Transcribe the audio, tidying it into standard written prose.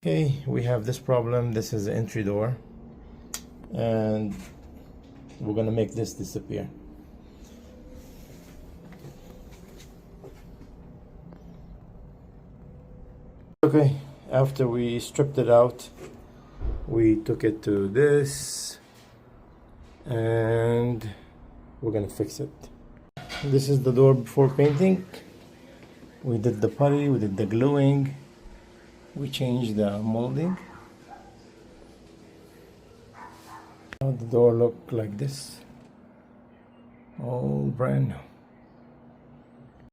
Okay, we have this problem. This is the entry door, and we're gonna make this disappear. Okay, after we stripped it out, we took it to this, and we're gonna fix it. This is the door before painting. We did the putty, we did the gluing, we changed the molding. Now the door look like this, all brand new.